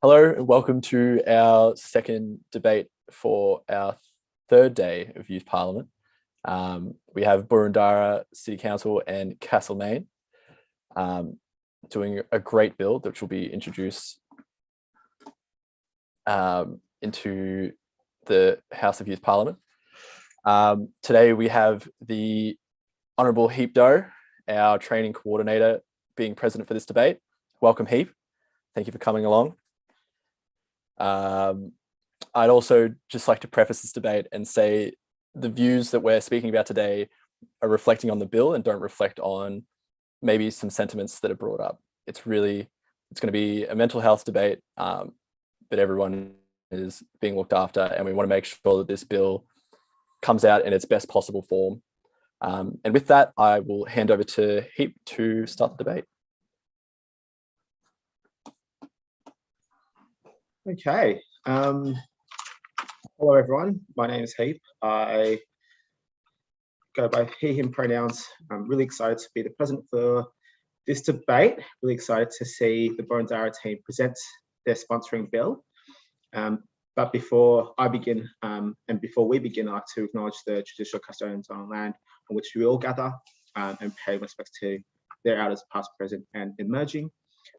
Hello and welcome to our second debate for our third day of Youth Parliament. We have Boroondara City Council and Castlemaine doing a great bill which will be introduced into the House of Youth Parliament. Today we have the Honourable Heap Doe, our training coordinator, being present for this debate. Welcome, Heap. Thank you for coming along. I'd also just like to preface this debate and say the views that we're speaking about today are reflecting on the bill and don't reflect on maybe some sentiments that are brought up. It's going to be a mental health debate, but everyone is being looked after, and we want to make sure that this bill comes out in its best possible form. And with that, I will hand over to Heap to start the debate. Okay. Hello, everyone. My name is Heap. I go by he, him pronouns. I'm really excited to be the president for this debate. Really excited to see the Boroondara team present their sponsoring bill. But before I begin, and before we begin, I'd like to acknowledge the traditional custodians on land on which we all gather and pay respects to their elders, past, present, and emerging.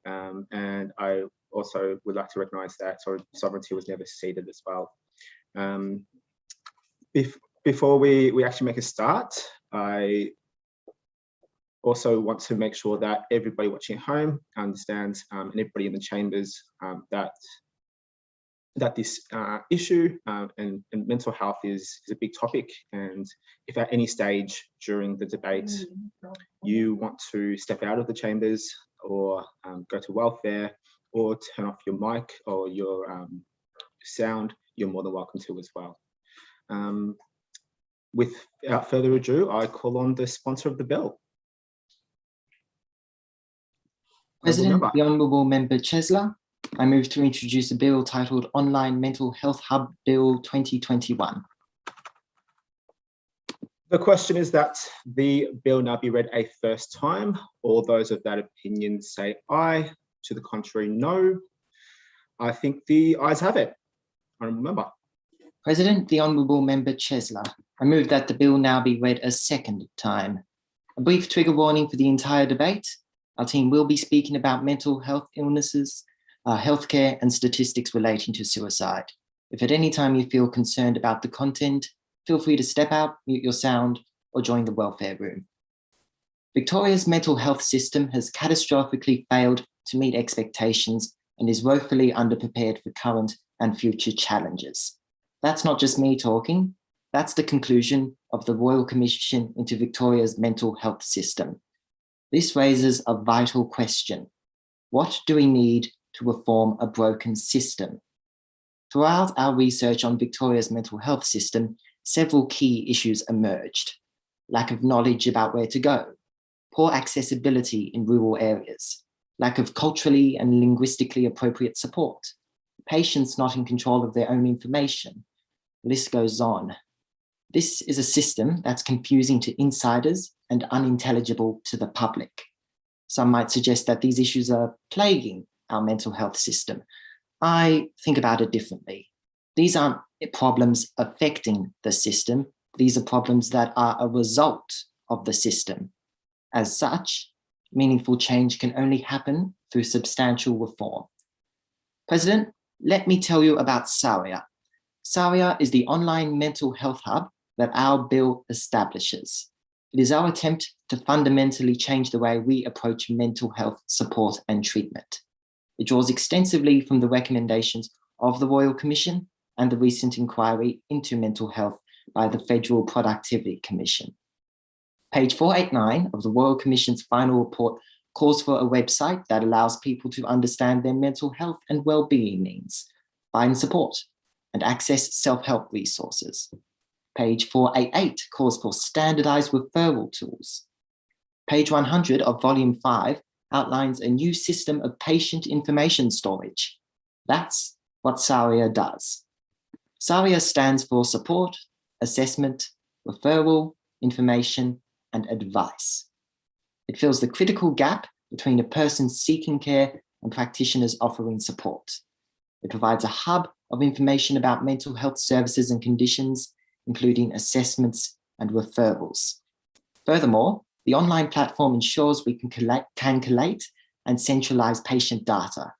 And I also would like to recognise that sovereignty was never ceded as well. Before we actually make a start, I also want to make sure that everybody watching at home understands, and everybody in the chambers, that this issue and mental health is a big topic. And if at any stage during the debate you want to step out of the chambers or go to welfare or turn off your mic or your sound, you're more than welcome to as well. Without further ado, I call on the sponsor of the bill. President, the Honourable Member Chesler, I move to introduce a bill titled Online Mental Health Hub Bill 2021. The question is that the bill now be read a first time. All those of that opinion say aye. To the contrary, no. I think the ayes have it. Honourable Member. President, the Honourable Member Chesler, I move that the bill now be read a second time. A brief trigger warning for the entire debate. Our team will be speaking about mental health illnesses, healthcare and statistics relating to suicide. If at any time you feel concerned about the content, feel free to step out, mute your sound, or join the welfare room. Victoria's mental health system has catastrophically failed to meet expectations and is woefully underprepared for current and future challenges. That's not just me talking, that's the conclusion of the Royal Commission into Victoria's mental health system. This raises a vital question. What do we need to reform a broken system? Throughout our research on Victoria's mental health system, several key issues emerged. Lack of knowledge about where to go, poor accessibility in rural areas, lack of culturally and linguistically appropriate support, patients not in control of their own information. The list goes on. This is a system that's confusing to insiders and unintelligible to the public. Some might suggest that these issues are plaguing our mental health system. I think about it differently. These aren't problems affecting the system. These are problems that are a result of the system. As such, meaningful change can only happen through substantial reform. President, let me tell you about Saria. Saria is the online mental health hub that our bill establishes. It is our attempt to fundamentally change the way we approach mental health support and treatment. It draws extensively from the recommendations of the Royal Commission and the recent inquiry into mental health by the Federal Productivity Commission. Page 489 of the Royal Commission's final report calls for a website that allows people to understand their mental health and well-being needs, find support, and access self-help resources. Page 488 calls for standardized referral tools. Page 100 of Volume 5 outlines a new system of patient information storage. That's what SARIA does. SARIA stands for Support, Assessment, Referral, Information, and Advice. It fills the critical gap between a person seeking care and practitioners offering support. It provides a hub of information about mental health services and conditions, including assessments and referrals. Furthermore, the online platform ensures we can collate and centralize patient data.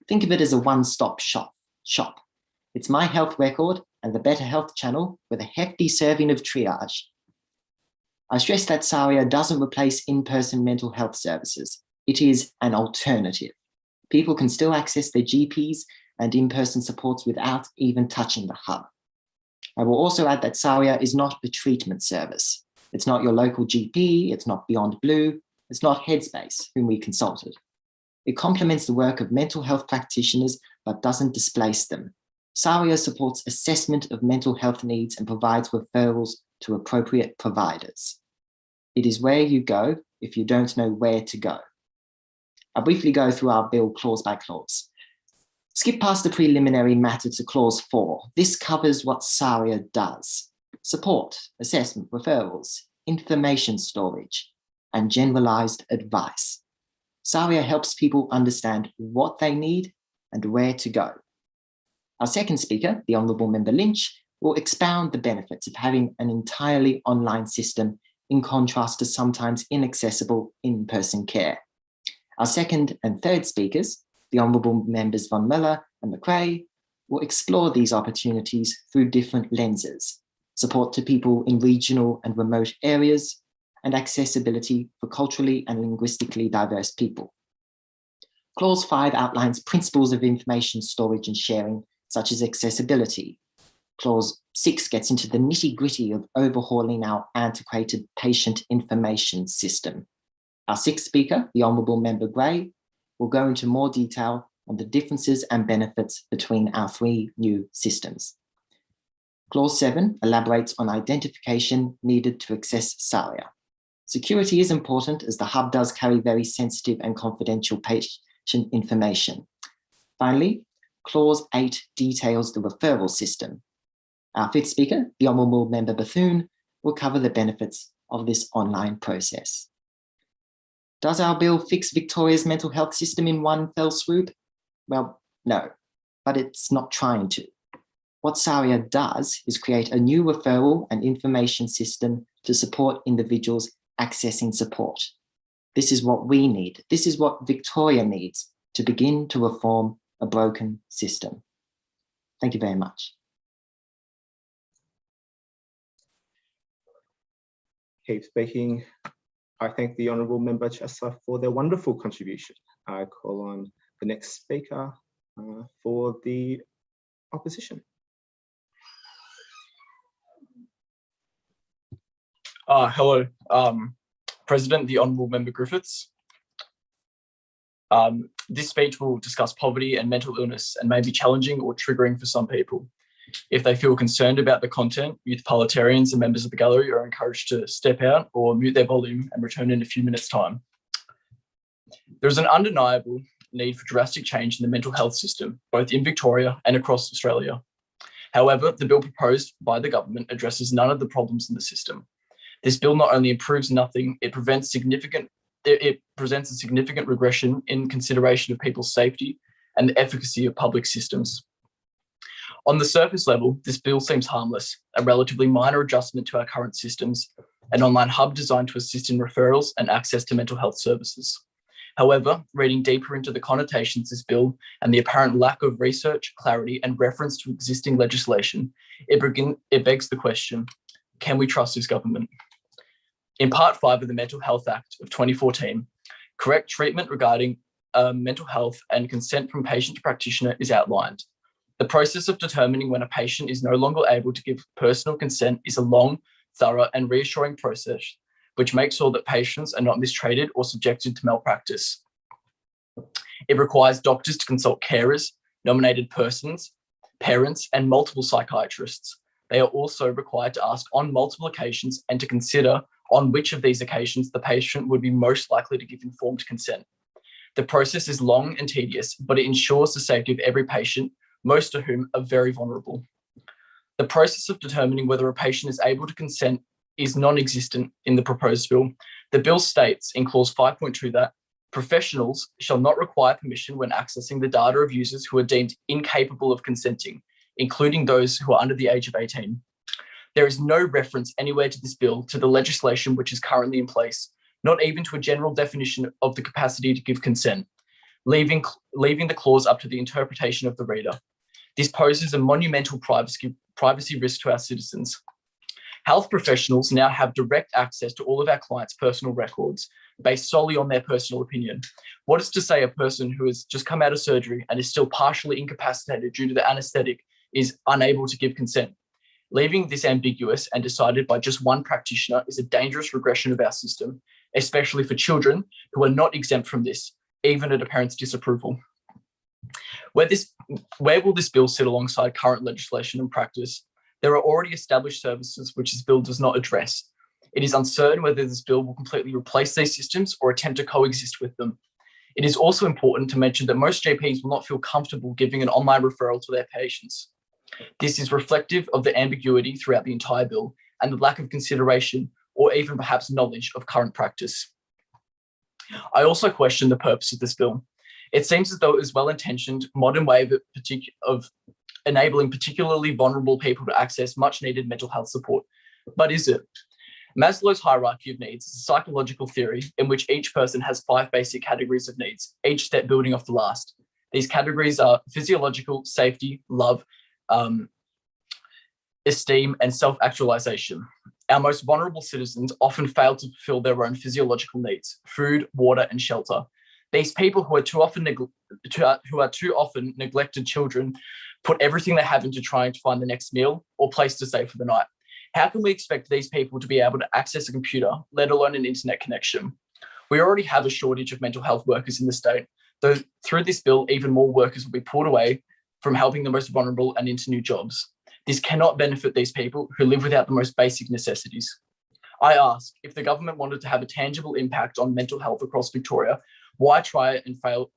Think of it as a one-stop shop. It's My Health Record and the Better Health channel with a hefty serving of triage. I stress that SARIA doesn't replace in-person mental health services. It is an alternative. People can still access their GPs and in-person supports without even touching the hub. I will also add that SARIA is not a treatment service. It's not your local GP, it's not Beyond Blue, it's not Headspace, whom we consulted. It complements the work of mental health practitioners, but doesn't displace them. SARIA supports assessment of mental health needs and provides referrals to appropriate providers. It is where you go if you don't know where to go. I'll briefly go through our bill clause by clause. Skip past the preliminary matter to clause 4. This covers what SARIA does: support, assessment, referrals, information storage, and generalized advice. SARIA helps people understand what they need and where to go. Our second speaker, the Honourable Member Lynch, will expound the benefits of having an entirely online system in contrast to sometimes inaccessible in-person care. Our second and third speakers, the Honourable Members Von Muller and McRae, will explore these opportunities through different lenses: support to people in regional and remote areas, and accessibility for culturally and linguistically diverse people. Clause 5 outlines principles of information storage and sharing, such as accessibility. Clause 6 gets into the nitty-gritty of overhauling our antiquated patient information system. Our sixth speaker, the Honourable Member Gray, will go into more detail on the differences and benefits between our three new systems. Clause 7 elaborates on identification needed to access SARIA. Security is important as the hub does carry very sensitive and confidential patient information. Finally, Clause 8 details the referral system. Our fifth speaker, the Honourable Member Bethune, will cover the benefits of this online process. Does our bill fix Victoria's mental health system in one fell swoop? Well, no, but it's not trying to. What SARIA does is create a new referral and information system to support individuals accessing support. This is what we need. This is what Victoria needs to begin to reform a broken system. Thank you very much. Keep speaking. I thank the Honourable Member Chesler for their wonderful contribution. I call on the next speaker for the opposition. Hello, President, the Honourable Member Griffiths. This speech will discuss poverty and mental illness and may be challenging or triggering for some people. If they feel concerned about the content, youth parliamentarians and members of the gallery are encouraged to step out or mute their volume and return in a few minutes' time. There is an undeniable need for drastic change in the mental health system, both in Victoria and across Australia. However, the bill proposed by the government addresses none of the problems in the system. This bill not only improves nothing, it presents a significant regression in consideration of people's safety and the efficacy of public systems. On the surface level, this bill seems harmless, a relatively minor adjustment to our current systems, an online hub designed to assist in referrals and access to mental health services. However, reading deeper into the connotations of this bill and the apparent lack of research, clarity, and reference to existing legislation, it begs the question, can we trust this government? In Part 5 of the Mental Health Act of 2014, correct treatment regarding mental health and consent from patient to practitioner is outlined. The process of determining when a patient is no longer able to give personal consent is a long, thorough, and reassuring process, which makes sure that patients are not mistreated or subjected to malpractice. It requires doctors to consult carers, nominated persons, parents, and multiple psychiatrists. They are also required to ask on multiple occasions and to consider on which of these occasions the patient would be most likely to give informed consent. The process is long and tedious, but it ensures the safety of every patient, most of whom are very vulnerable. The process of determining whether a patient is able to consent is non-existent in the proposed bill. The bill states in clause 5.2 that Professionals shall not require permission when accessing the data of users who are deemed incapable of consenting, including those who are under the age of 18. There is no reference anywhere to this bill to the legislation which is currently in place, not even to a general definition of the capacity to give consent, leaving the clause up to the interpretation of the reader. This poses a monumental privacy risk to our citizens. Health professionals now have direct access to all of our clients' personal records based solely on their personal opinion. What is to say a person who has just come out of surgery and is still partially incapacitated due to the anesthetic is unable to give consent? Leaving this ambiguous and decided by just one practitioner is a dangerous regression of our system, especially for children who are not exempt from this, even at a parent's disapproval. Where will this bill sit alongside current legislation and practice? There are already established services which this bill does not address. It is uncertain whether this bill will completely replace these systems or attempt to coexist with them. It is also important to mention that most GPs will not feel comfortable giving an online referral to their patients. This is reflective of the ambiguity throughout the entire bill and the lack of consideration or even perhaps knowledge of current practice. I also question the purpose of this bill. It seems as though it is well-intentioned, modern way of enabling particularly vulnerable people to access much-needed mental health support. But is it? Maslow's hierarchy of needs is a psychological theory in which each person has 5 basic categories of needs, each step building off the last. These categories are physiological, safety, love, esteem, and self-actualization. Our most vulnerable citizens often fail to fulfill their own physiological needs: food, water, and shelter. These people who are too often neglected children put everything they have into trying to find the next meal or place to stay for the night. How can we expect these people to be able to access a computer, let alone an internet connection? We already have a shortage of mental health workers in the state, though through this bill, even more workers will be pulled away from helping the most vulnerable and into new jobs. This cannot benefit these people who live without the most basic necessities. I ask, if the government wanted to have a tangible impact on mental health across Victoria, why try and fail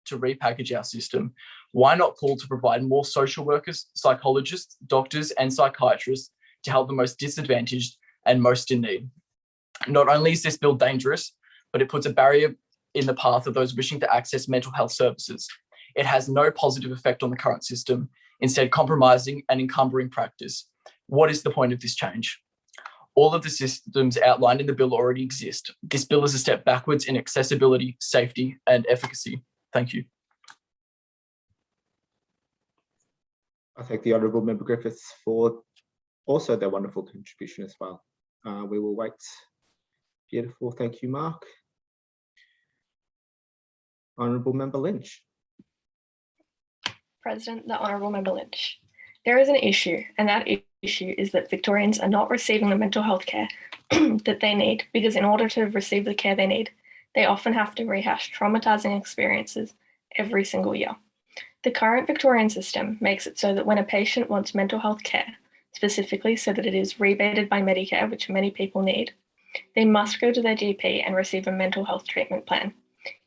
to repackage our system? Why not call to provide more social workers, psychologists, doctors, and psychiatrists to help the most disadvantaged and most in need? Not only is this bill dangerous, but it puts a barrier in the path of those wishing to access mental health services. It has no positive effect on the current system, instead compromising and encumbering practice. What is the point of this change? All of the systems outlined in the bill already exist. This bill is a step backwards in accessibility, safety, and efficacy. Thank you. I thank the Honourable Member Griffiths for also their wonderful contribution as well. We will wait. Beautiful, thank you, Mark. Honourable Member Lynch. President, the Honourable Member Lynch. There is an issue, and that issue is that Victorians are not receiving the mental health care that they need, because in order to receive the care they need, they often have to rehash traumatising experiences every single year. The current Victorian system makes it so that when a patient wants mental health care, specifically so that it is rebated by Medicare, which many people need, they must go to their GP and receive a mental health treatment plan.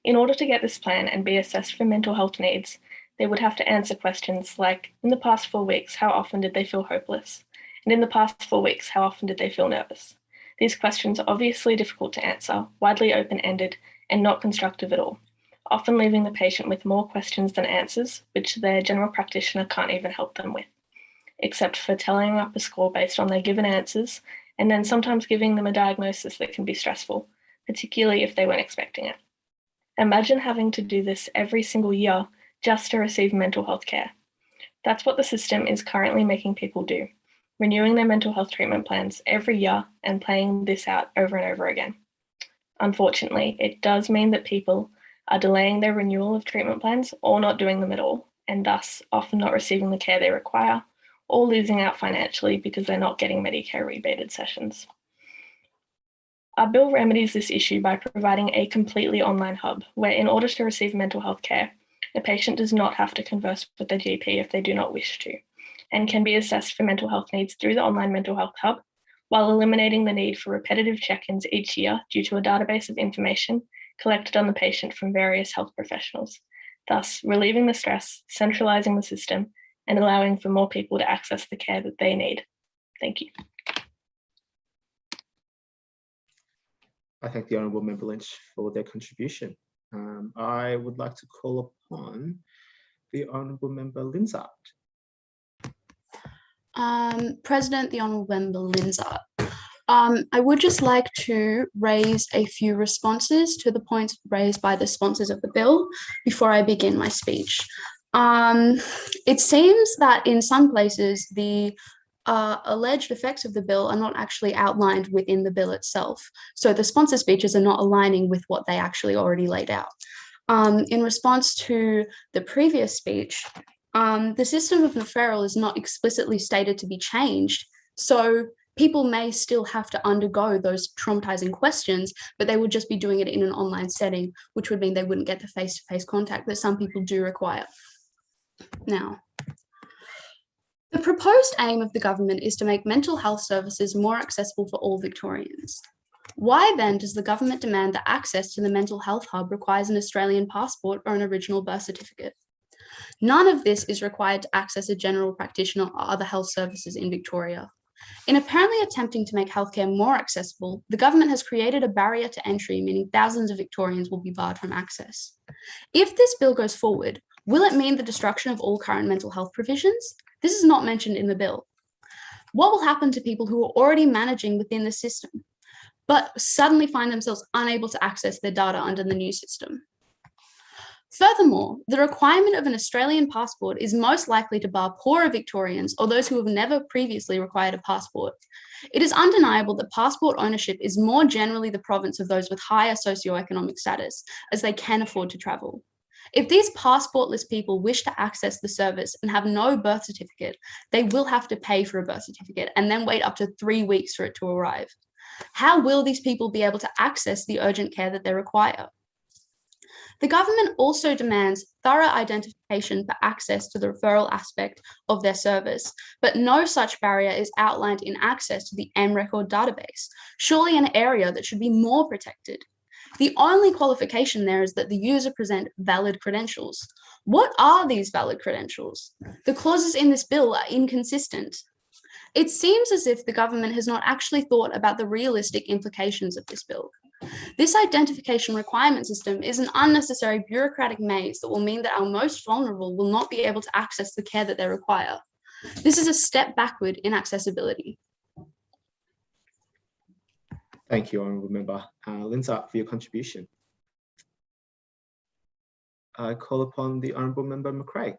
In order to get this plan and be assessed for mental health needs, they would have to answer questions like, in the past 4 weeks, how often did they feel hopeless? And in the past 4 weeks, how often did they feel nervous? These questions are obviously difficult to answer, widely open-ended, and not constructive at all, often leaving the patient with more questions than answers, which their general practitioner can't even help them with, except for tallying up a score based on their given answers, and then sometimes giving them a diagnosis that can be stressful, particularly if they weren't expecting it. Imagine having to do this every single year just to receive mental health care. That's what the system is currently making people do, renewing their mental health treatment plans every year and playing this out over and over again. Unfortunately, it does mean that people are delaying their renewal of treatment plans or not doing them at all, and thus often not receiving the care they require or losing out financially because they're not getting Medicare rebated sessions. Our bill remedies this issue by providing a completely online hub where, in order to receive mental health care, a patient does not have to converse with their GP if they do not wish to, and can be assessed for mental health needs through the online mental health hub, while eliminating the need for repetitive check-ins each year due to a database of information collected on the patient from various health professionals, thus relieving the stress, centralising the system, and allowing for more people to access the care that they need. Thank you. I thank the Honourable Member Lynch for their contribution. I would like to call upon the Honourable Member Linzart. President, the Honourable Member Linzart. I would just like to raise a few responses to the points raised by the sponsors of the bill before I begin my speech. It seems that in some places the alleged effects of the bill are not actually outlined within the bill itself. So the sponsor speeches are not aligning with what they actually already laid out. In response to the previous speech, the system of referral is not explicitly stated to be changed. So people may still have to undergo those traumatizing questions, but they would just be doing it in an online setting, which would mean they wouldn't get the face-to-face contact that some people do require. Now, the proposed aim of the government is to make mental health services more accessible for all Victorians. Why then does the government demand that access to the mental health hub requires an Australian passport or an original birth certificate? None of this is required to access a general practitioner or other health services in Victoria. In apparently attempting to make healthcare more accessible, the government has created a barrier to entry, meaning thousands of Victorians will be barred from access. If this bill goes forward, will it mean the destruction of all current mental health provisions? This is not mentioned in the bill. What will happen to people who are already managing within the system, but suddenly find themselves unable to access their data under the new system? Furthermore, the requirement of an Australian passport is most likely to bar poorer Victorians or those who have never previously required a passport. It is undeniable that passport ownership is more generally the province of those with higher socioeconomic status, as they can afford to travel. If these passportless people wish to access the service and have no birth certificate, they will have to pay for a birth certificate and then wait up to 3 weeks for it to arrive. How will these people be able to access the urgent care that they require? The government also demands thorough identification for access to the referral aspect of their service, but no such barrier is outlined in access to the M-Record database, surely an area that should be more protected. The only qualification there is that the user present valid credentials. What are these valid credentials? The clauses in this bill are inconsistent. It seems as if the government has not actually thought about the realistic implications of this bill. This identification requirement system is an unnecessary bureaucratic maze that will mean that our most vulnerable will not be able to access the care that they require. This is a step backward in accessibility. Thank you, Honourable Member Linzart, for your contribution. I call upon the Honourable Member McRae.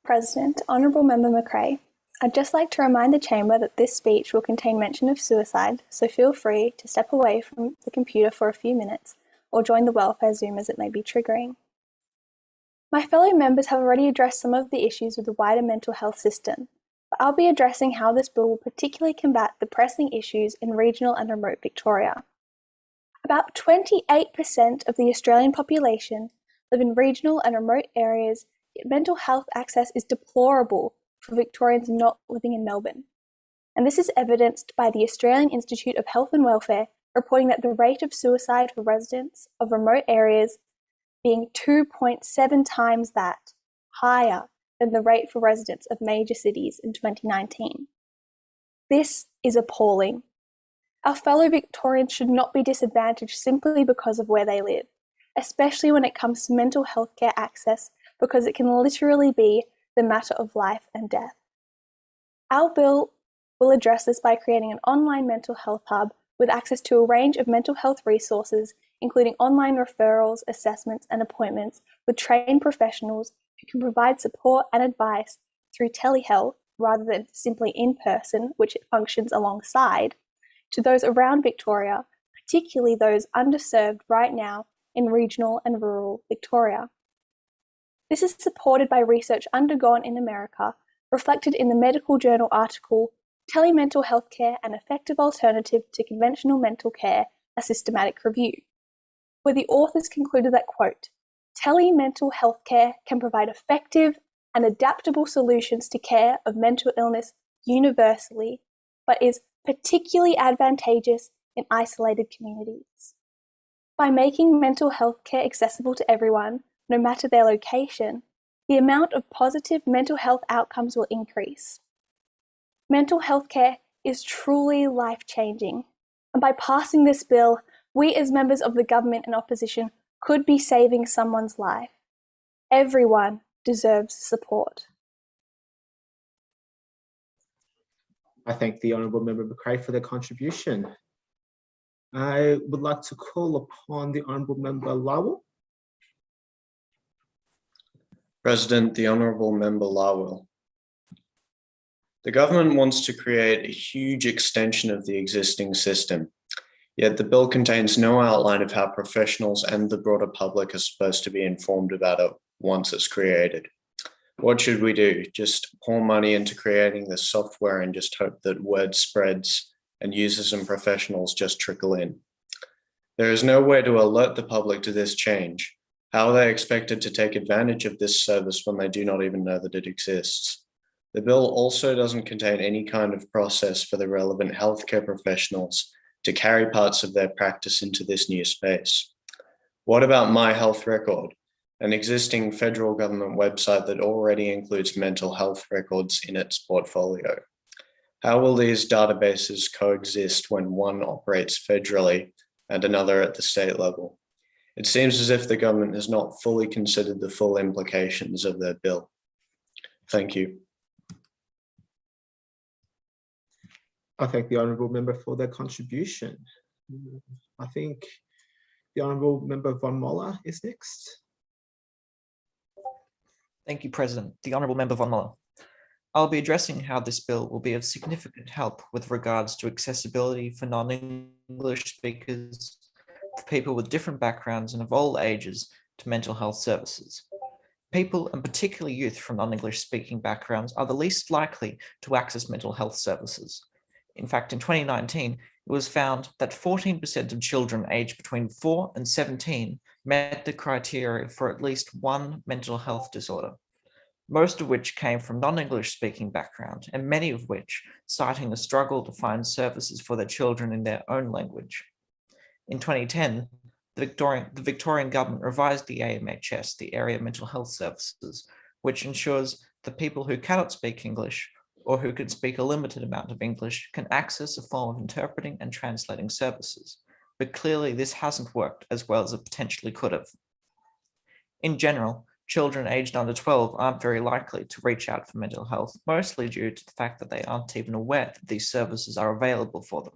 President, Honourable Member McRae, I'd just like to remind the Chamber that this speech will contain mention of suicide, so feel free to step away from the computer for a few minutes or join the welfare Zoom as it may be triggering. My fellow members have already addressed some of the issues with the wider mental health system, but I'll be addressing how this bill will particularly combat the pressing issues in regional and remote Victoria. About 28% of the Australian population live in regional and remote areas, yet mental health access is deplorable for Victorians not living in Melbourne. And this is evidenced by the Australian Institute of Health and Welfare reporting that the rate of suicide for residents of remote areas being 2.7 times that, higher than the rate for residents of major cities in 2019. This is appalling. Our fellow Victorians should not be disadvantaged simply because of where they live, especially when it comes to mental health care access, because it can literally be the matter of life and death. Our bill will address this by creating an online mental health hub with access to a range of mental health resources, including online referrals, assessments, and appointments with trained professionals who can provide support and advice through telehealth rather than simply in person, which it functions alongside, to those around Victoria, particularly those underserved right now in regional and rural Victoria. This is supported by research undergone in America, reflected in the medical journal article, Telemental Healthcare: An Effective Alternative to Conventional Mental Care, a Systematic Review, where the authors concluded that, quote, telemental healthcare can provide effective and adaptable solutions to care of mental illness universally, but is particularly advantageous in isolated communities. By making mental health care accessible to everyone, no matter their location, the amount of positive mental health outcomes will increase. Mental health care is truly life-changing, And by passing this bill, we as members of the government and opposition could be saving someone's life. Everyone deserves support. I thank the Honourable Member McRae for their contribution. I would like to call upon the Honourable Member Lawal. President, the Honourable Member Lawal. The government wants to create a huge extension of the existing system, yet the bill contains no outline of how professionals and the broader public are supposed to be informed about it once it's created. What should we do? Just pour money into creating this software and just hope that word spreads and users and professionals just trickle in? There is no way to alert the public to this change. How are they expected to take advantage of this service when they do not even know that it exists? The bill also doesn't contain any kind of process for the relevant healthcare professionals to carry parts of their practice into this new space. What about My Health Record, an existing federal government website that already includes mental health records in its portfolio? How will these databases coexist when one operates federally and another at the state level? It seems as if the government has not fully considered the full implications of their bill. Thank you. I thank the Honourable Member for their contribution. I think the Honourable Member Von Moller is next. Thank you, President. The Honourable Member Von Moller. I'll be addressing how this bill will be of significant help with regards to accessibility for non-English speakers, for people with different backgrounds and of all ages to mental health services. People, and particularly youth from non-English speaking backgrounds, are the least likely to access mental health services. In fact, in 2019, it was found that 14% of children aged between 4 and 17 met the criteria for at least one mental health disorder, most of which came from non-English speaking background, and many of which citing a struggle to find services for their children in their own language. In 2010, the Victorian government revised the AMHS, the Area Mental Health Services, which ensures that people who cannot speak English or who can speak a limited amount of English can access a form of interpreting and translating services. But clearly this hasn't worked as well as it potentially could have. In general, children aged under 12 aren't very likely to reach out for mental health, mostly due to the fact that they aren't even aware that these services are available for them.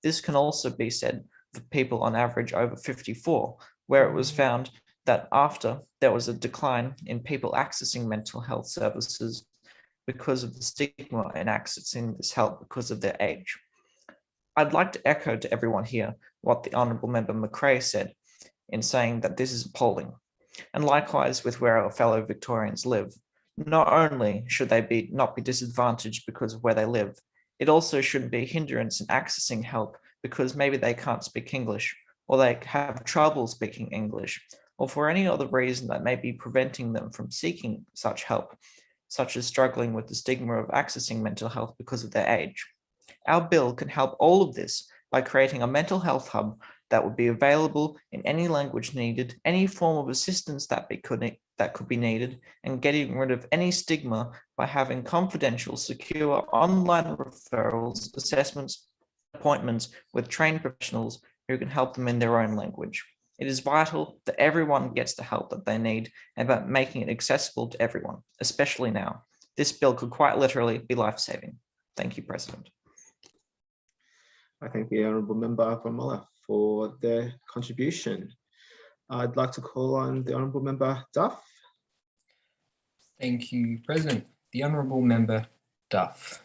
This can also be said for people on average over 54, where it was found that after there was a decline in people accessing mental health services because of the stigma in accessing this help because of their age. I'd like to echo to everyone here what the Honourable Member McRae said in saying that this is appalling. And likewise with where our fellow Victorians live. Not only should they not be disadvantaged because of where they live, it also shouldn't be a hindrance in accessing help because maybe they can't speak English, or they have trouble speaking English, or for any other reason that may be preventing them from seeking such help, such as struggling with the stigma of accessing mental health because of their age. Our bill can help all of this by creating a mental health hub that would be available in any language needed, any form of assistance that could be needed, and getting rid of any stigma by having confidential, secure online referrals, assessments, appointments with trained professionals who can help them in their own language. It is vital that everyone gets the help that they need and about making it accessible to everyone, especially now. This bill could quite literally be life-saving. Thank you, President. I thank the Honourable Member Von Moller for their contribution. I'd like to call on the Honourable Member Duff. Thank you, President. The Honourable Member Duff.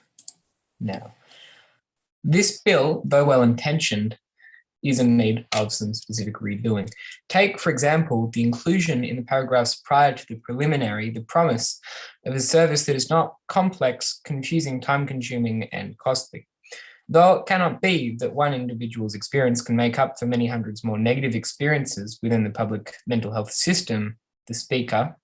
Now, this bill, though well-intentioned, is in need of some specific redoing. Take, for example, the inclusion in the paragraphs prior to the preliminary, the promise of a service that is not complex, confusing, time-consuming, and costly. Though it cannot be that one individual's experience can make up for many hundreds more negative experiences within the public mental health system, the Speaker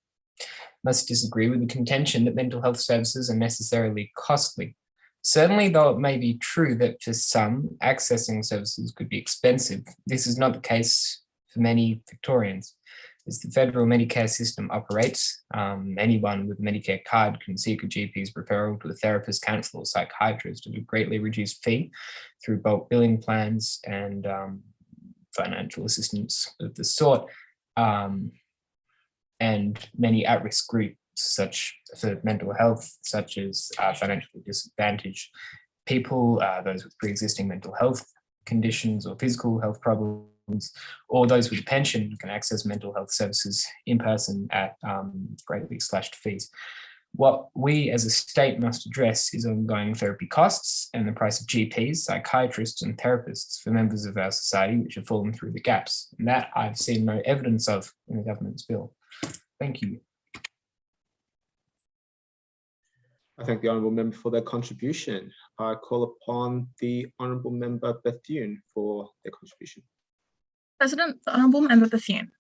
must disagree with the contention that mental health services are necessarily costly. Certainly, though it may be true that for some, accessing services could be expensive, this is not the case for many Victorians. As the federal Medicare system operates, anyone with a Medicare card can seek a GP's referral to a therapist, counsellor, or psychiatrist at a greatly reduced fee through bulk billing plans and financial assistance of the sort. And many at-risk groups such for mental health, such as financially disadvantaged people, those with pre-existing mental health conditions or physical health problems, or those with a pension can access mental health services in person at greatly slashed fees. What we as a state must address is ongoing therapy costs and the price of GPs, psychiatrists, and therapists for members of our society which have fallen through the gaps. And that I've seen no evidence of in the government's bill. Thank you. I thank the Honourable Member for their contribution. I call upon the Honourable Member Bethune for their contribution. President, the Honourable Member Bethune.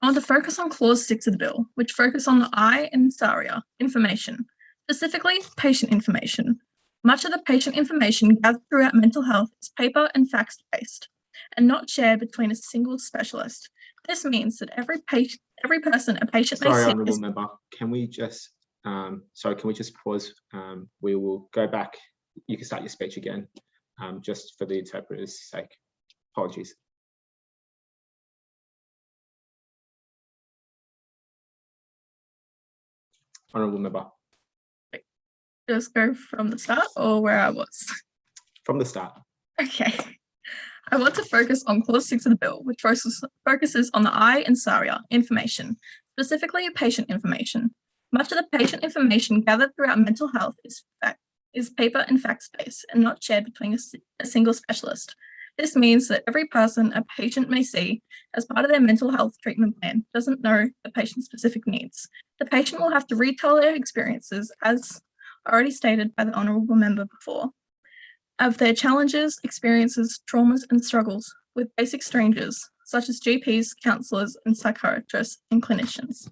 I want to focus on Clause 6 of the bill, which focus on the I in SARIA, information, specifically patient information. Much of the patient information gathered throughout mental health is paper and fax-based and not shared between a single specialist. This means that every person a patient may see. Sorry, Honourable Member, can we just pause? We will go back. You can start your speech again, just for the interpreter's sake. Apologies. Honourable Member. Just go from the start or where I was? From the start. Okay. I want to focus on Clause 6 of the bill, which focuses on the I in SARIA, information, specifically patient information. Much of the patient information gathered throughout mental health is paper and fax-based and not shared between a single specialist. This means that every person a patient may see as part of their mental health treatment plan doesn't know the patient's specific needs. The patient will have to retell their experiences, as already stated by the Honourable Member before, of their challenges, experiences, traumas and struggles with basic strangers, such as GPs, counsellors and psychiatrists and clinicians.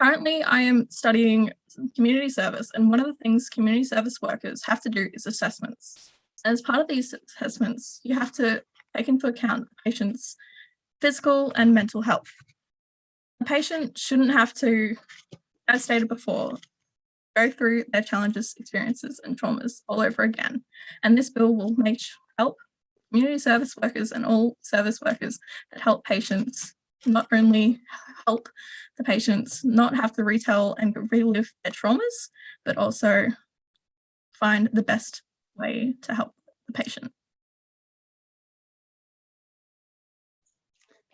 Currently, I am studying community service, and one of the things community service workers have to do is assessments. As part of these assessments, you have to take into account the patient's physical and mental health. The patient shouldn't have to, as stated before, go through their challenges, experiences, and traumas all over again. And this bill will help community service workers and all service workers that help patients not only help the patients not have to retell and relive their traumas, but also find the best way to help the patient.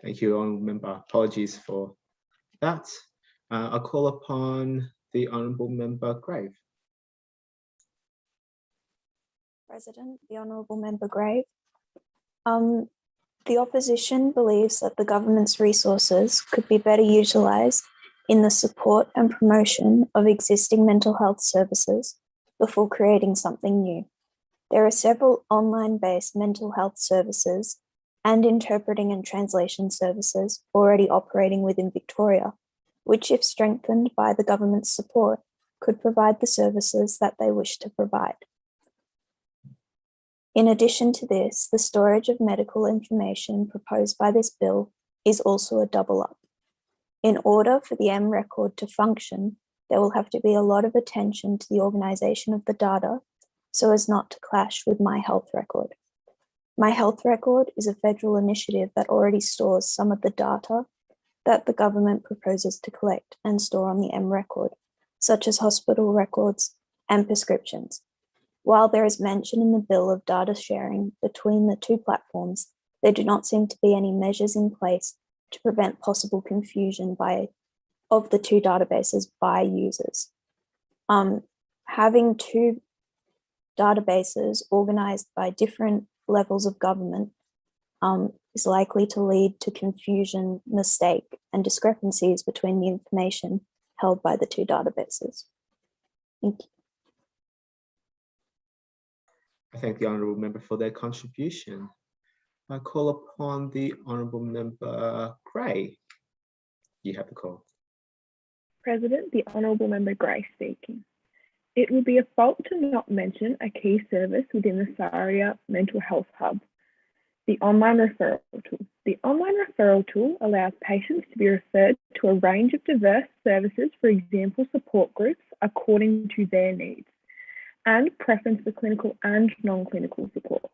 Thank you, Honourable Member. Apologies for that. I'll call upon the Honourable Member Grave. President, the Honourable Member Grave. The opposition believes that the government's resources could be better utilised in the support and promotion of existing mental health services before creating something new. There are several online-based mental health services and interpreting and translation services already operating within Victoria, which, if strengthened by the government's support, could provide the services that they wish to provide. In addition to this, the storage of medical information proposed by this bill is also a double up. In order for the M record to function, there will have to be a lot of attention to the organisation of the data so as not to clash with My Health Record. My Health Record is a federal initiative that already stores some of the data that the government proposes to collect and store on the M record, such as hospital records and prescriptions. While there is mention in the bill of data sharing between the two platforms, there do not seem to be any measures in place to prevent possible confusion of the two databases by users. Having two databases organized by different levels of government is likely to lead to confusion, mistake, and discrepancies between the information held by the two databases. Thank you. I thank the Honourable Member for their contribution. I call upon the Honourable Member Gray. You have the call. President, the Honourable Member Gray speaking. It would be a fault to not mention a key service within the SARIA Mental Health Hub, the online referral tool. The online referral tool allows patients to be referred to a range of diverse services, for example, support groups, according to their needs and preference for clinical and non-clinical support.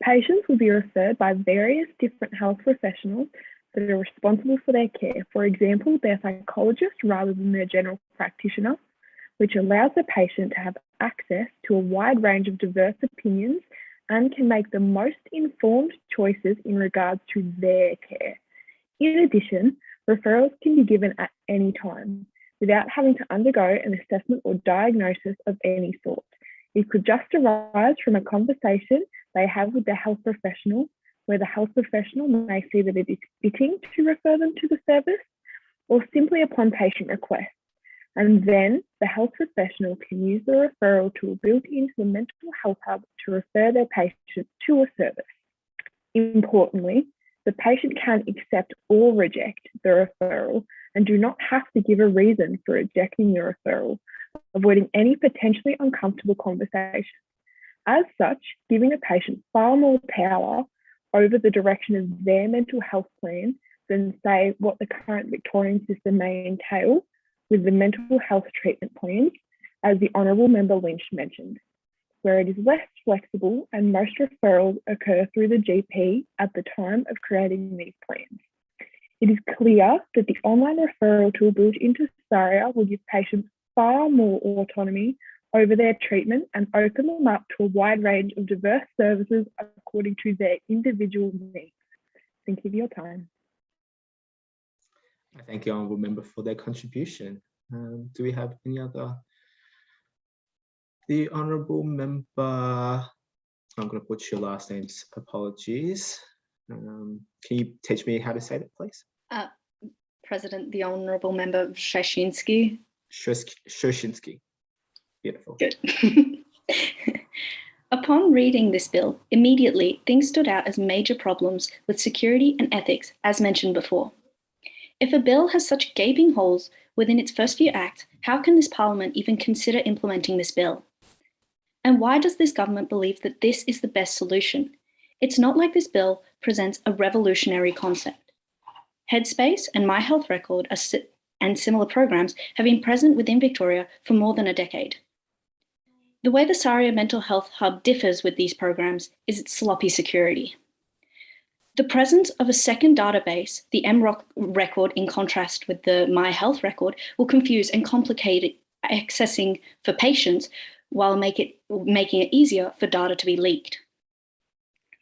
Patients will be referred by various different health professionals that are responsible for their care. For example, their psychologist rather than their general practitioner, which allows the patient to have access to a wide range of diverse opinions and can make the most informed choices in regards to their care. In addition, referrals can be given at any time without having to undergo an assessment or diagnosis of any sort. It could just arise from a conversation they have with the health professional, where the health professional may see that it is fitting to refer them to the service, or simply upon patient request. And then the health professional can use the referral tool built into the mental health hub to refer their patient to a service. Importantly, the patient can accept or reject the referral and do not have to give a reason for rejecting the referral, avoiding any potentially uncomfortable conversations. As such, giving a patient far more power over the direction of their mental health plan than, say, what the current Victorian system may entail with the mental health treatment plans, as the Honourable Member Lynch mentioned, where it is less flexible and most referrals occur through the GP at the time of creating these plans. It is clear that the online referral tool built into SARIA will give patients far more autonomy over their treatment and open them up to a wide range of diverse services according to their individual needs. Thank you for your time. I thank the Honourable Member for their contribution. Do we have any other? The Honourable Member, I'm going to butcher your last names, apologies. Can you teach me how to say that, please? President, the Honourable Member Shashinsky. Shoshinsky. Beautiful. Good. Upon reading this bill, immediately things stood out as major problems with security and ethics, as mentioned before. If a bill has such gaping holes within its first few acts, how can this Parliament even consider implementing this bill? And why does this government believe that this is the best solution? It's not like this bill presents a revolutionary concept. Headspace and My Health Record and similar programs have been present within Victoria for more than a decade. The way the SARIA Mental Health Hub differs with these programs is its sloppy security. The presence of a second database, the MROC record in contrast with the My Health Record, will confuse and complicate accessing for patients while making it easier for data to be leaked.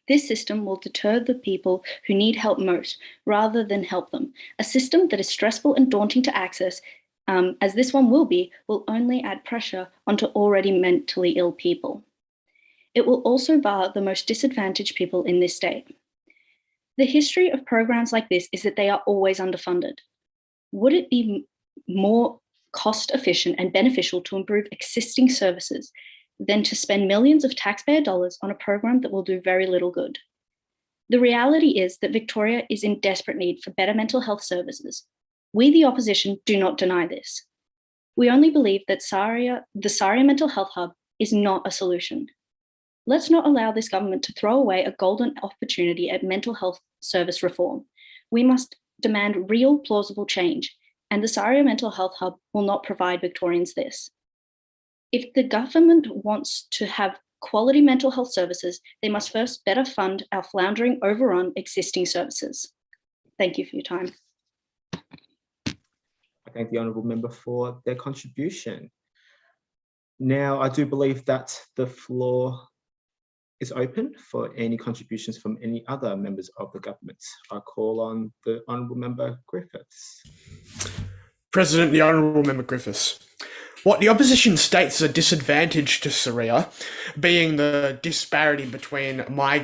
This system will deter the people who need help most rather than help them. A system that is stressful and daunting to access, as this one will be, will only add pressure onto already mentally ill people. It will also bar the most disadvantaged people in this state. The history of programs like this is that they are always underfunded. Would it be more cost efficient and beneficial to improve existing services than to spend millions of taxpayer dollars on a program that will do very little good? The reality is that Victoria is in desperate need for better mental health services. We, the opposition, do not deny this. We only believe that the SARIA Mental Health Hub is not a solution. Let's not allow this government to throw away a golden opportunity at mental health service reform. We must demand real, plausible change, and the SARIA Mental Health Hub will not provide Victorians this. If the government wants to have quality mental health services, they must first better fund our floundering, overrun existing services. Thank you for your time. I thank the Honourable Member for their contribution. Now, I do believe that the floor is open for any contributions from any other members of the government. I call on the Honourable Member Griffiths. President, the Honourable Member Griffiths. What the opposition states as a disadvantage to SARIA, being the disparity between My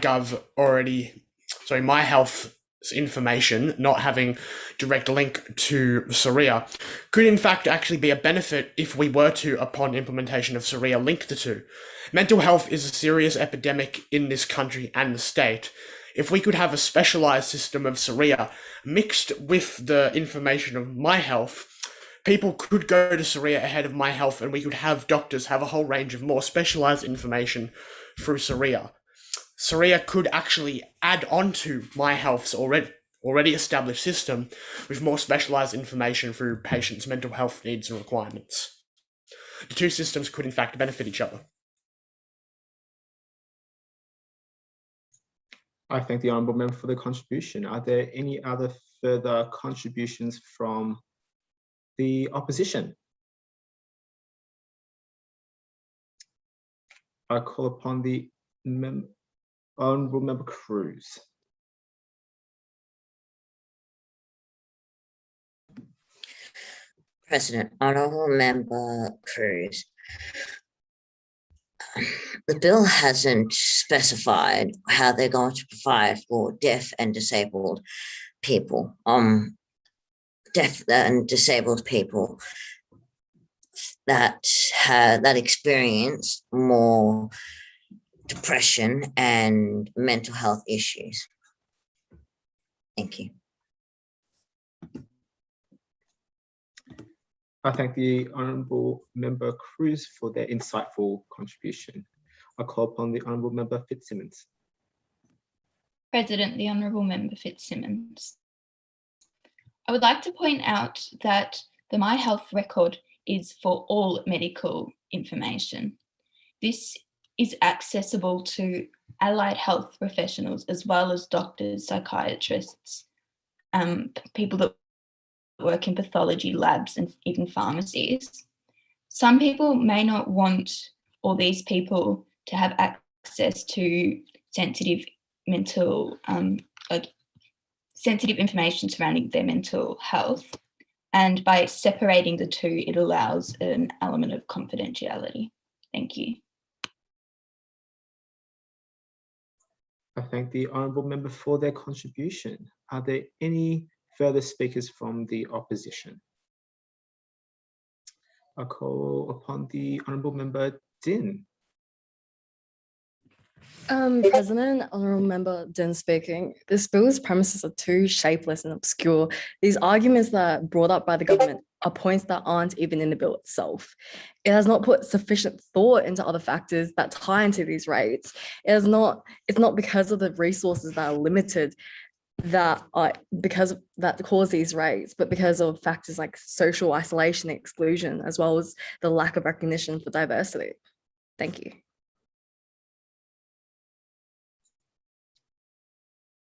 Health information not having direct link to SARIA, could in fact actually be a benefit if we were to, upon implementation of SARIA, link the two. Mental health is a serious epidemic in this country and the state. If we could have a specialised system of SARIA mixed with the information of My Health, people could go to SARIA ahead of My Health, and we could have doctors have a whole range of more specialised information through SARIA. Saria could actually add on to My Health's already established system with more specialised information through patients' mental health needs and requirements. The two systems could in fact benefit each other. I thank the honourable member for the contribution. Are there any other further contributions from the opposition? I call upon the honourable member Cruz. President, Honourable Member Cruz. The bill hasn't specified how they're going to provide for deaf and disabled people, deaf and disabled people that experience more depression and mental health issues. Thank you. I thank the honourable member Cruz for their insightful contribution. I call upon the honourable member Fitzsimmons. President, the Honourable Member Fitzsimmons. I would like to point out that the My Health record is for all medical information. This is accessible to allied health professionals as well as doctors, psychiatrists, people that work in pathology labs and even pharmacies. Some people may not want all these people to have access to sensitive sensitive information surrounding their mental health. And by separating the two, it allows an element of confidentiality. Thank you. I thank the honourable member for their contribution. Are there any further speakers from the opposition? I call upon the honourable member Din. President, Honourable Member Din speaking. This bill's premises are too shapeless and obscure. These arguments that are brought up by the government are points that aren't even in the bill itself. It has not put sufficient thought into other factors that tie into these rates. It's not because of the resources that are limited that cause these rates, but because of factors like social isolation and exclusion, as well as the lack of recognition for diversity. Thank you.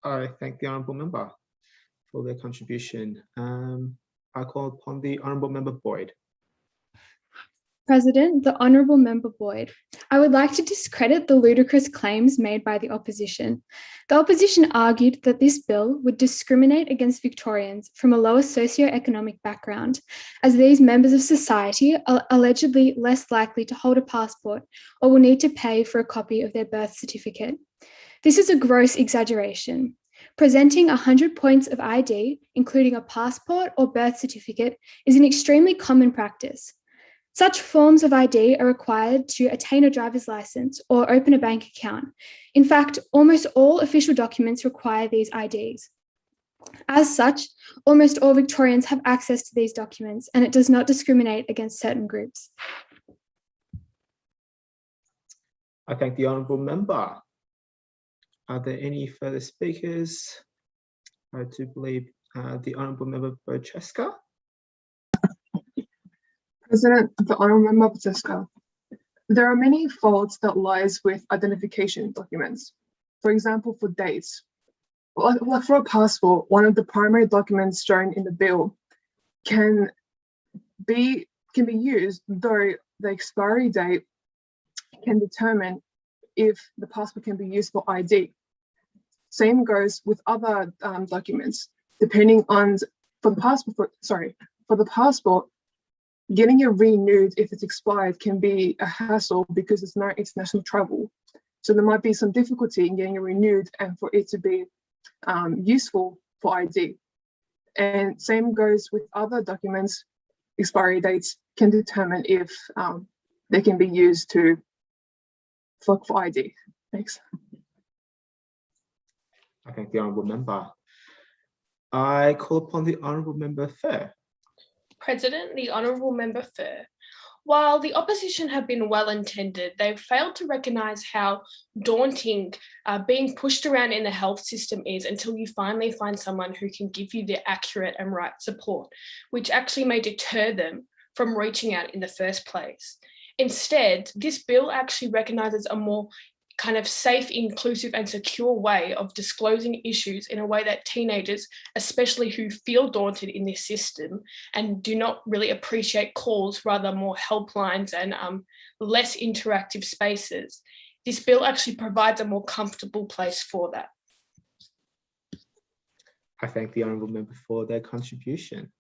I thank the honourable member for their contribution. I call upon the honourable member Boyd. President, the Honourable Member Boyd. I would like to discredit the ludicrous claims made by the opposition. The opposition argued that this bill would discriminate against Victorians from a lower socioeconomic background, as these members of society are allegedly less likely to hold a passport or will need to pay for a copy of their birth certificate. This is a gross exaggeration. Presenting 100 points of ID, including a passport or birth certificate, is an extremely common practice. Such forms of ID are required to attain a driver's license or open a bank account. In fact, almost all official documents require these IDs. As such, almost all Victorians have access to these documents, and it does not discriminate against certain groups. I thank the honourable member. Are there any further speakers? I do believe the honourable member Bocheska. President, the Honourable Member Bocheska. There are many faults that lies with identification documents. For example, for dates. Like for a passport, one of the primary documents shown in the bill can be used, though the expiry date can determine if the passport can be used for ID. Same goes with other documents. Depending on for the passport, getting it renewed if it's expired can be a hassle because it's not international travel. So there might be some difficulty in getting it renewed and for it to be useful for ID. And same goes with other documents. Expiry dates can determine if they can be used for ID. Thanks. I thank the honourable member. I call upon the honourable member Fair. President, the Honourable Member Fur. While the opposition have been well intended, they've failed to recognise how daunting being pushed around in the health system is until you finally find someone who can give you the accurate and right support, which actually may deter them from reaching out in the first place. Instead, this bill actually recognises a more kind of safe, inclusive and secure way of disclosing issues in a way that teenagers, especially who feel daunted in this system and do not really appreciate calls, rather more helplines and less interactive spaces, this bill actually provides a more comfortable place for that. I thank the honourable member for their contribution.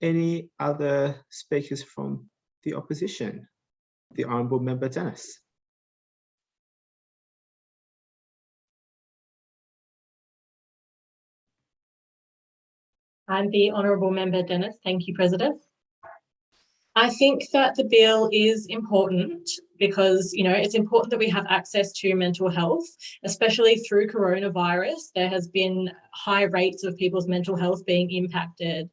Any other speakers from the opposition? The honourable member Dennis. I'm the Honourable Member Dennis. Thank you, President. I think that the bill is important because, it's important that we have access to mental health, especially through coronavirus. There has been high rates of people's mental health being impacted,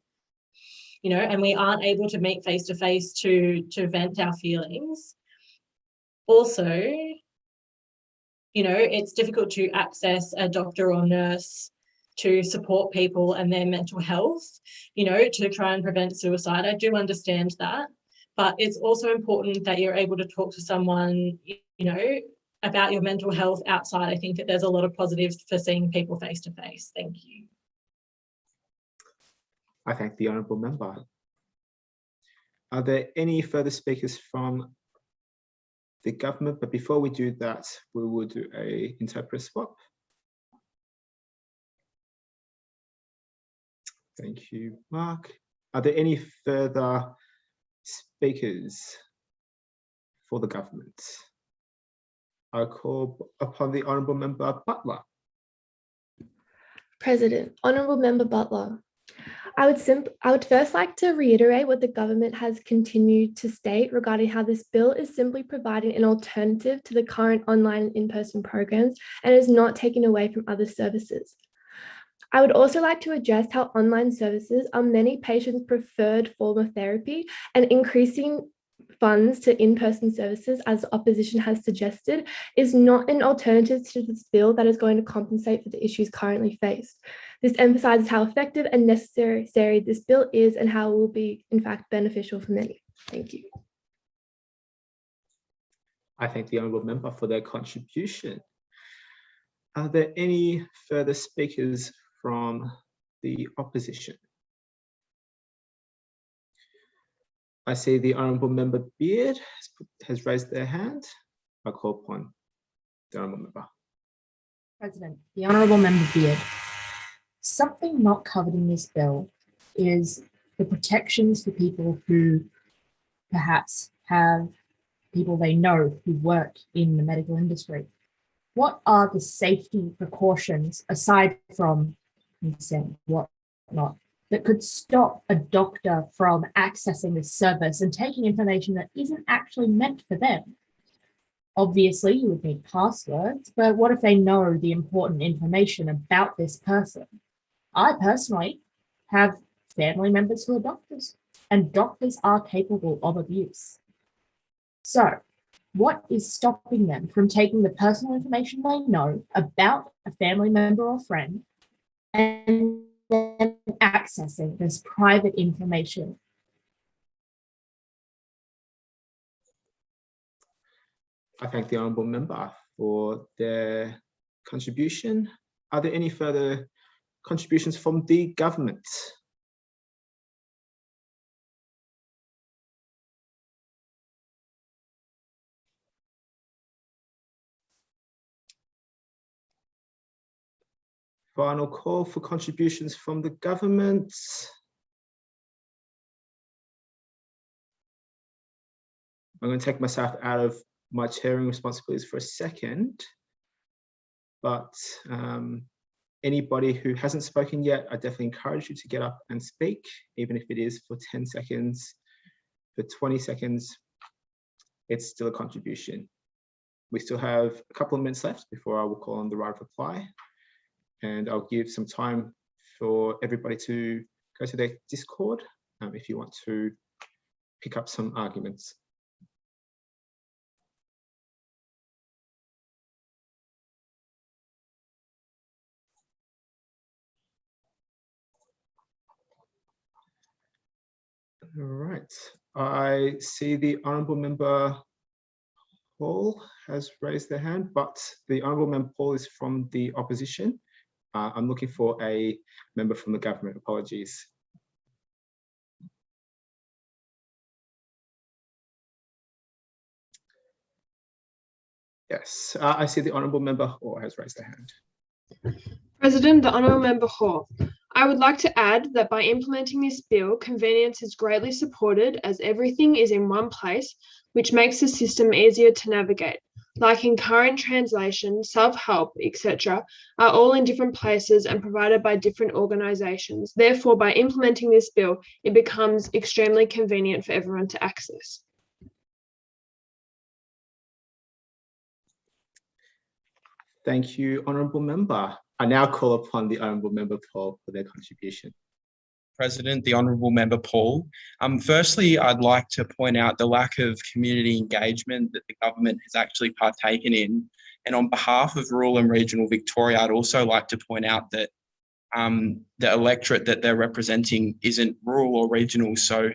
and we aren't able to meet face-to-face to vent our feelings. Also, it's difficult to access a doctor or nurse to support people and their mental health, to try and prevent suicide. I do understand that, but it's also important that you're able to talk to someone, about your mental health outside. I think that there's a lot of positives for seeing people face to face. Thank you. I thank the honourable member. Are there any further speakers from the government? But before we do that, we will do an interpreter swap. Thank you, Mark. Are there any further speakers for the government? I call upon the Honourable Member Butler. President, Honourable Member Butler, I would first like to reiterate what the government has continued to state regarding how this bill is simply providing an alternative to the current online and in-person programs and is not taking away from other services. I would also like to address how online services are many patients' preferred form of therapy, and increasing funds to in-person services, as the opposition has suggested, is not an alternative to this bill that is going to compensate for the issues currently faced. This emphasizes how effective and necessary this bill is and how it will be, in fact, beneficial for many. Thank you. I thank the honourable member for their contribution. Are there any further speakers from the opposition? I see the honourable member Beard has raised their hand. I call upon the honourable member. President, the honourable member Beard. Something not covered in this bill is the protections for people who perhaps have people they know who work in the medical industry. What are the safety precautions, aside from consent, whatnot, that could stop a doctor from accessing this service and taking information that isn't actually meant for them? Obviously, you would need passwords, but what if they know the important information about this person? I personally have family members who are doctors, and doctors are capable of abuse. So, what is stopping them from taking the personal information they know about a family member or friend and then accessing this private information? I thank the honourable member for their contribution. Are there any further contributions from the government? Final call for contributions from the government. I'm going to take myself out of my chairing responsibilities for a second, but anybody who hasn't spoken yet, I definitely encourage you to get up and speak, even if it is for 10 seconds, for 20 seconds, it's still a contribution. We still have a couple of minutes left before I will call on the right of reply, and I'll give some time for everybody to go to their Discord if you want to pick up some arguments. All right, I see the Honourable Member Paul has raised their hand, but the Honourable Member Paul is from the opposition. I'm looking for a member from the government. Apologies. Yes, I see the Honourable Member Hall has raised their hand. President, the Honourable Member Hall. I would like to add that by implementing this bill, convenience is greatly supported as everything is in one place, which makes the system easier to navigate. Like in current translation, self-help, etc., are all in different places and provided by different organisations. Therefore, by implementing this bill, it becomes extremely convenient for everyone to access. Thank you, Honourable Member. I now call upon the Honourable Member Paul for their contribution. President, the Honourable Member Paul. Firstly, I'd like to point out the lack of community engagement that the government has actually partaken in. And on behalf of rural and regional Victoria, I'd also like to point out that the electorate that they're representing isn't rural or regional. So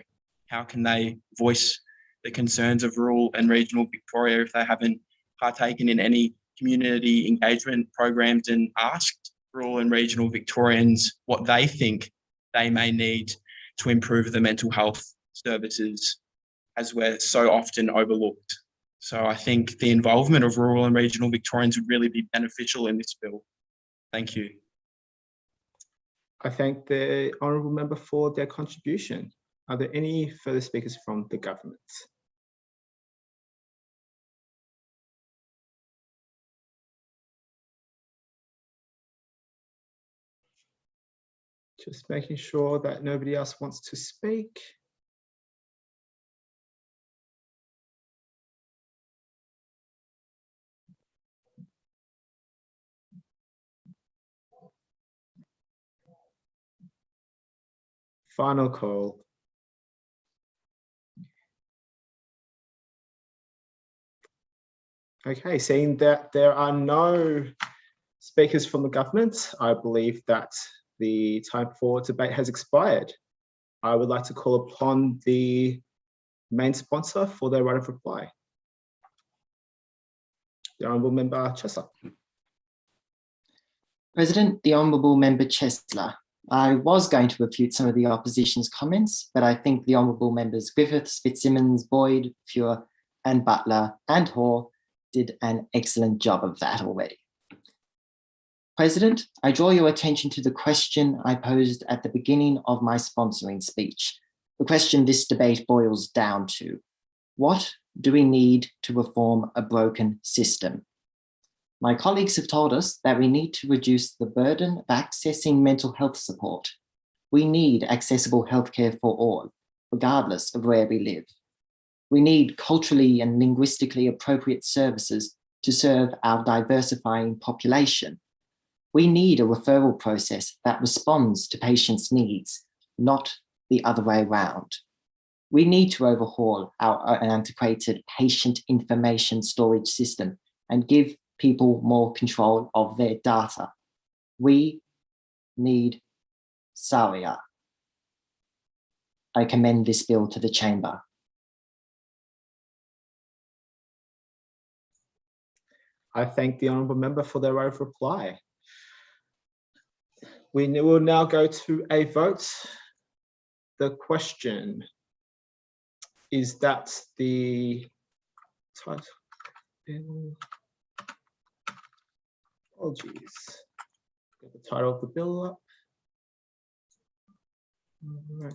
how can they voice the concerns of rural and regional Victoria if they haven't partaken in any community engagement programs and asked rural and regional Victorians what they think they may need to improve the mental health services, as we're so often overlooked. So I think the involvement of rural and regional Victorians would really be beneficial in this bill. Thank you. I thank the Honourable Member for their contribution. Are there any further speakers from the government? Just making sure that nobody else wants to speak. Final call. Okay, seeing that there are no speakers from the government, I believe that the time for debate has expired. I would like to call upon the main sponsor for their right of reply. The Honourable Member Chesler. President, the Honourable Member Chesler. I was going to refute some of the opposition's comments, but I think the Honourable Members Griffiths, Fitzsimmons, Boyd, Fuhr and Butler and Hall did an excellent job of that already. President, I draw your attention to the question I posed at the beginning of my sponsoring speech. The question this debate boils down to: what do we need to reform a broken system? My colleagues have told us that we need to reduce the burden of accessing mental health support. We need accessible healthcare for all, regardless of where we live. We need culturally and linguistically appropriate services to serve our diversifying population. We need a referral process that responds to patients' needs, not the other way around. We need to overhaul our antiquated patient information storage system and give people more control of their data. We need Saria. I commend this bill to the chamber. I thank the Honourable Member for their right of reply. We will now go to a vote. The question is that the title, apologies, get the title of the bill up. All right.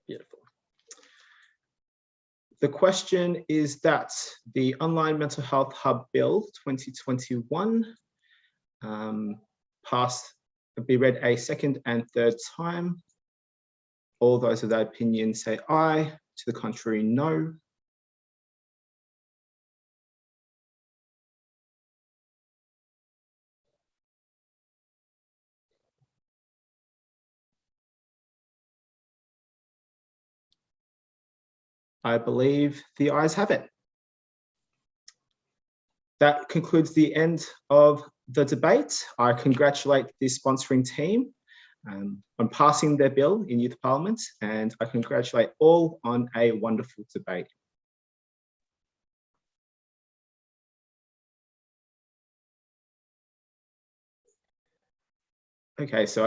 Beautiful. The question is that the Online Mental Health Hub Bill 2021 be read a second and third time. All those of that opinion say aye, to the contrary, no. I believe the ayes have it. That concludes the end of the debate. I congratulate the sponsoring team on passing their bill in Youth Parliament, and I congratulate all on a wonderful debate. Okay, so